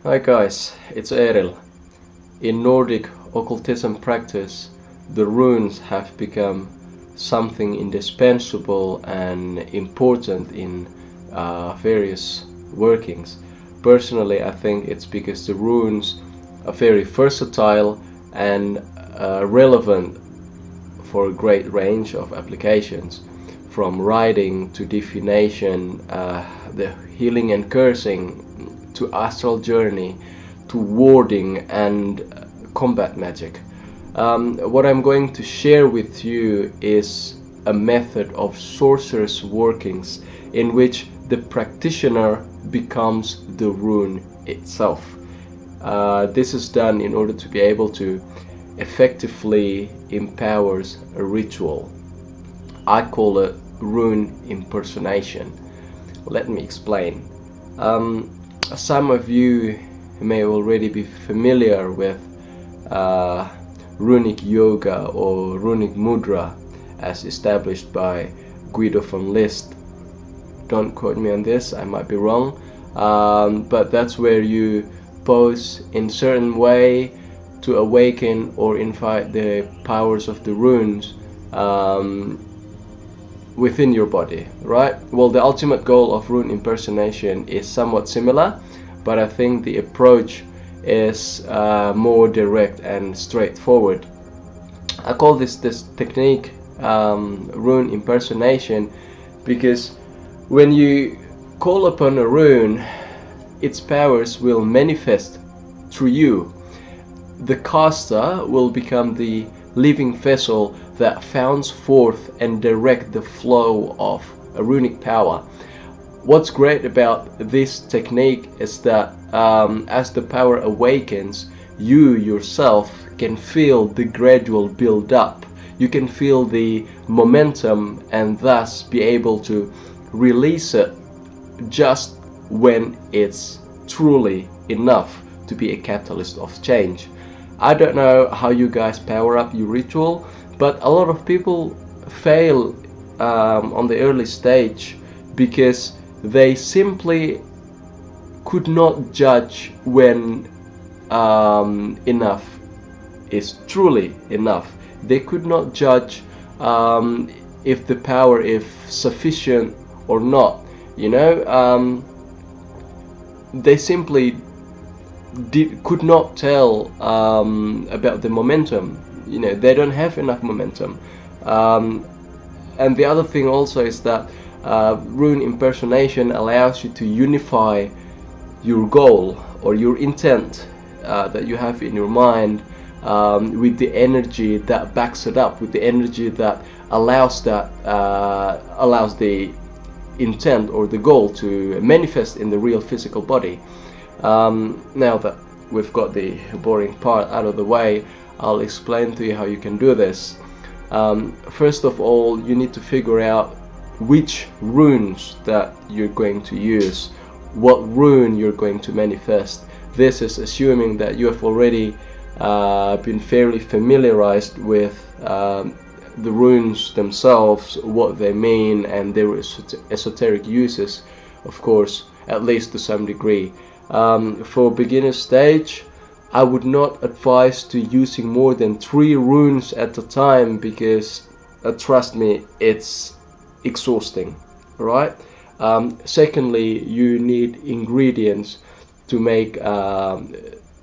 Hi guys, it's Eril. In Nordic occultism practice, the runes have become something indispensable and important in various workings. Personally, I think it's because the runes are very versatile and relevant for a great range of applications, from writing to divination, the healing and cursing, to astral journey, to warding and combat magic. What I'm going to share with you is a method of sorcerer's workings in which the practitioner becomes the rune itself. This is done in order to be able to effectively empowers a ritual. I call it rune impersonation. Let me explain. Some of you may already be familiar with runic yoga or runic mudra as established by Guido von List. Don't quote me on this, I might be wrong, but that's where you pose in certain way to awaken or invite the powers of the runes within your body, right? Well, the ultimate goal of rune impersonation is somewhat similar, but I think the approach is more direct and straightforward. I call this technique rune impersonation because when you call upon a rune, its powers will manifest through you. The caster will become the living vessel that founds forth and direct the flow of a runic power. What's great about this technique is that as the power awakens, you yourself can feel the gradual build up. You can feel the momentum and thus be able to release it just when it's truly enough to be a catalyst of change. I don't know how you guys power up your ritual, but a lot of people fail on the early stage because they simply could not judge when enough is truly enough. They could not judge if the power is sufficient or not. They simply could not tell about the momentum. They don't have enough momentum. And the other thing also is that rune impersonation allows you to unify your goal or your intent that you have in your mind with the energy that backs it up, with the energy that allows the intent or the goal to manifest in the real physical body. Now that we've got the boring part out of the way, I'll explain to you how you can do this. First of all, you need to figure out which runes that you're going to use, what rune you're going to manifest. This is assuming that you have already been fairly familiarized with the runes themselves, what they mean, and their esoteric uses, of course, at least to some degree. For beginner stage, I would not advise to using more than 3 runes at a time because trust me, it's exhausting, right? Secondly, you need ingredients to make a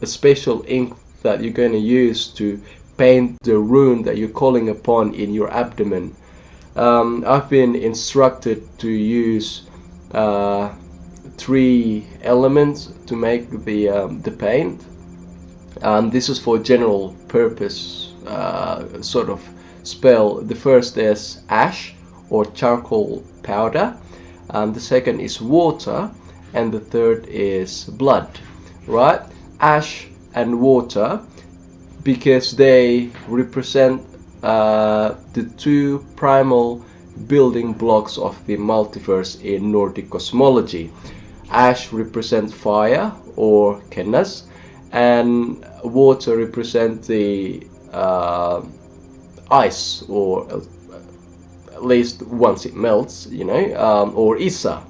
special ink that you're going to use to paint the rune that you're calling upon in your abdomen. I've been instructed to use 3 elements to make the paint. This is for general purpose sort of spell. The first is ash or charcoal powder, the second is water, and the third is blood, right? Ash and water because they represent the 2 primal building blocks of the multiverse in Nordic cosmology. Ash represents fire or kennas, and water represents the ice, or at least once it melts, or Isa.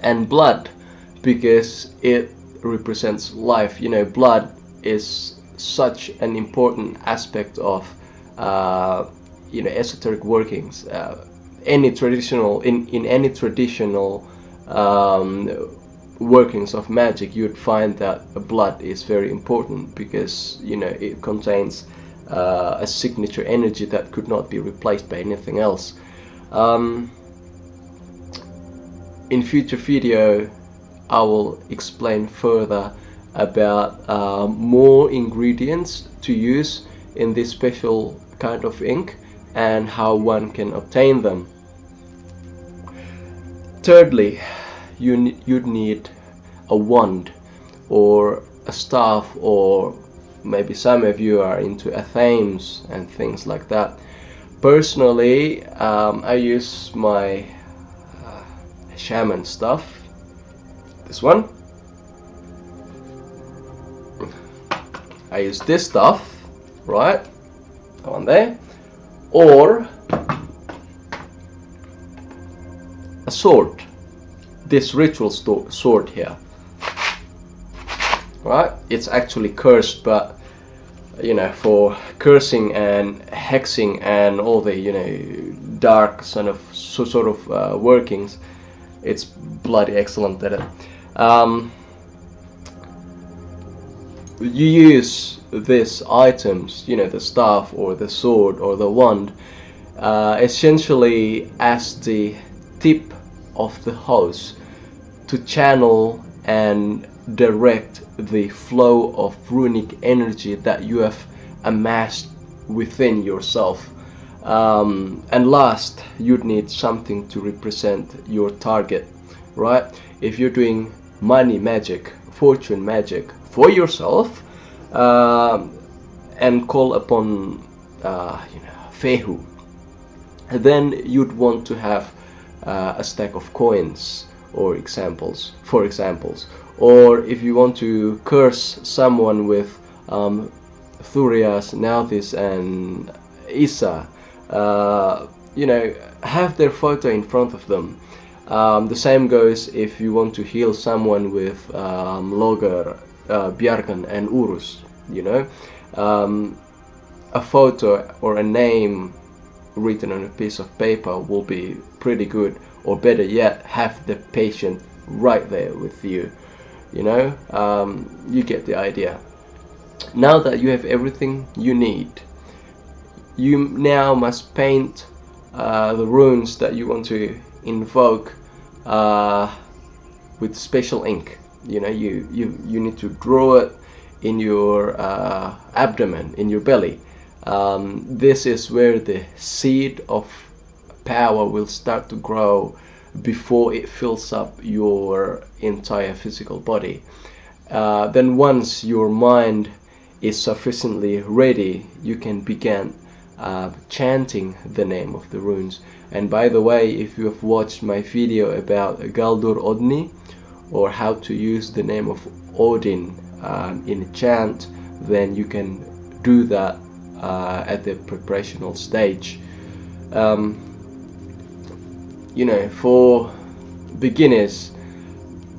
And blood because it represents life. You know, blood is such an important aspect of you know, esoteric workings. Any traditional in any traditional workings of magic, you'd find that blood is very important, because you know, it contains a signature energy that could not be replaced by anything else. In future video I will explain further about more ingredients to use in this special kind of ink and how one can obtain them. Thirdly, you'd need a wand or a staff, or maybe some of you are into themes and things like that. Personally, I use my shaman stuff, this one. I use this stuff, right, that one there, or a sword, this ritual sword here, right? It's actually cursed, but you know, for cursing and hexing and all the, you know, dark sort of workings, it's bloody excellent at it. You use these items, you know, the staff or the sword or the wand, essentially as the tip of the hose to channel and direct the flow of runic energy that you have amassed within yourself. And last, you'd need something to represent your target, right? If you're doing money magic, fortune magic for yourself, and call upon you know, Fehu, then you'd want to have a stack of coins or for examples. Or if you want to curse someone with Thurias, Nauthis and Isa, you know, have their photo in front of them. The same goes if you want to heal someone with Logar, Bjarkan and Urus, you know. A photo or a name written on a piece of paper will be pretty good, or better yet, have the patient right there with you, you know. You get the idea. Now that you have everything you need, you now must paint the runes that you want to invoke with special ink. You know, you need to draw it in your abdomen, in your belly. This is where the seed of power will start to grow before it fills up your entire physical body. Then once your mind is sufficiently ready, you can begin chanting the name of the runes. And by the way, if you have watched my video about Galdur Odni, or how to use the name of Odin in a chant, then you can do that at the preparational stage. You know, for beginners,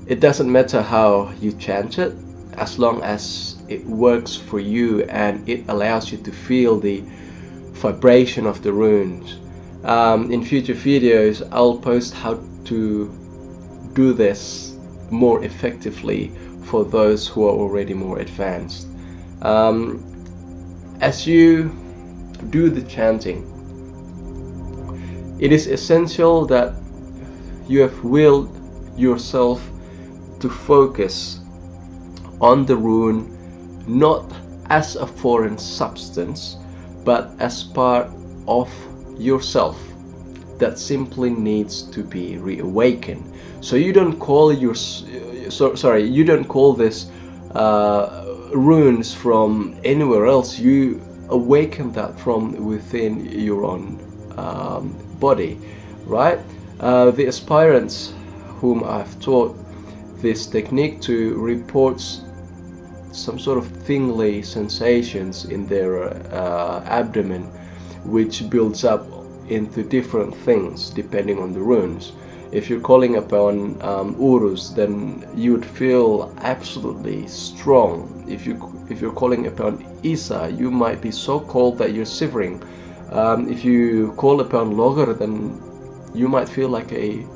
it doesn't matter how you chant it, as long as it works for you and it allows you to feel the vibration of the runes. In future videos, I'll post how to do this more effectively for those who are already more advanced. As you do the chanting, it is essential that you have willed yourself to focus on the rune, not as a foreign substance, but as part of yourself that simply needs to be reawakened. So you don't call you don't call this runes from anywhere else. You awaken that from within your own body, right? The aspirants whom I've taught this technique to report some sort of tingly sensations in their abdomen, which builds up into different things depending on the runes. If you're calling upon Urus, then you would feel absolutely strong. If you're calling upon Isa, you might be so cold that you're shivering. If you call upon Logr, then you might feel like a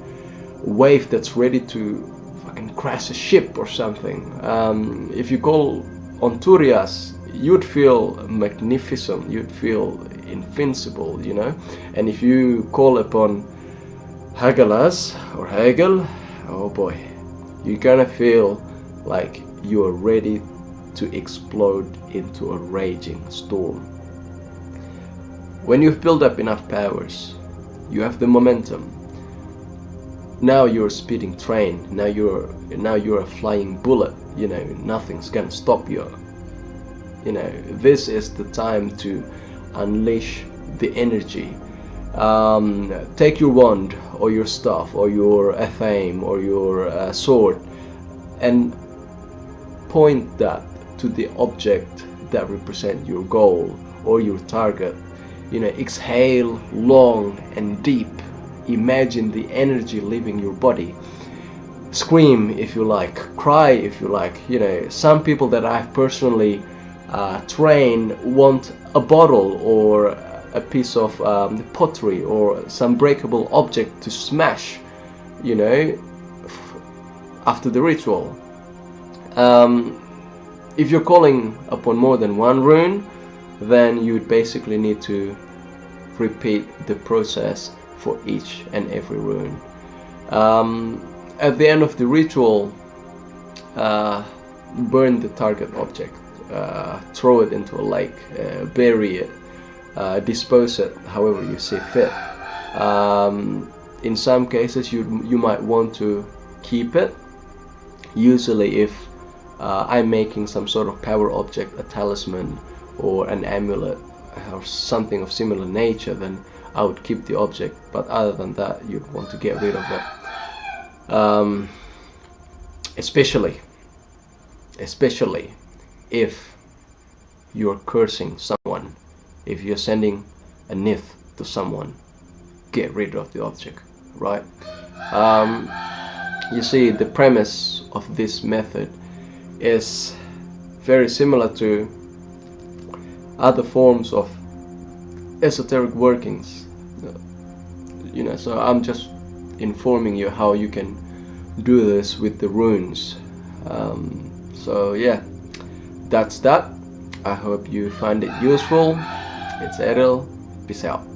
wave that's ready to fucking crash a ship or something. If you call on Turias, you'd feel magnificent. You'd feel invincible, you know. And if you call upon Hagalas or Hegel, oh boy, you're gonna feel like you're ready to explode into a raging storm. When you've built up enough powers, you have the momentum. Now you're a speeding train. Now you're a flying bullet. You know, nothing's gonna stop you. You know, this is the time to unleash the energy. Take your wand or your staff or your athame or your sword and point that to the object that represents your goal or your target. You know, exhale long and deep. Imagine the energy leaving your body. Scream if you like, cry if you like. You know, some people that I've personally trained want a bottle or a piece of pottery or some breakable object to smash, you know, after the ritual. If you're calling upon more than one rune, then you'd basically need to repeat the process for each and every rune. At the end of the ritual, burn the target object, throw it into a lake, bury it, dispose it however you see fit. In some cases you might want to keep it. Usually if I'm making some sort of power object, a talisman or an amulet or something of similar nature, then I would keep the object, but other than that you'd want to get rid of it. Especially if you're cursing someone. If you're sending a nith to someone, get rid of the object, right? You see, the premise of this method is very similar to other forms of esoteric workings, you know, so I'm just informing you how you can do this with the runes. So yeah, that's that. I hope you find it useful. It's Eril. Peace out.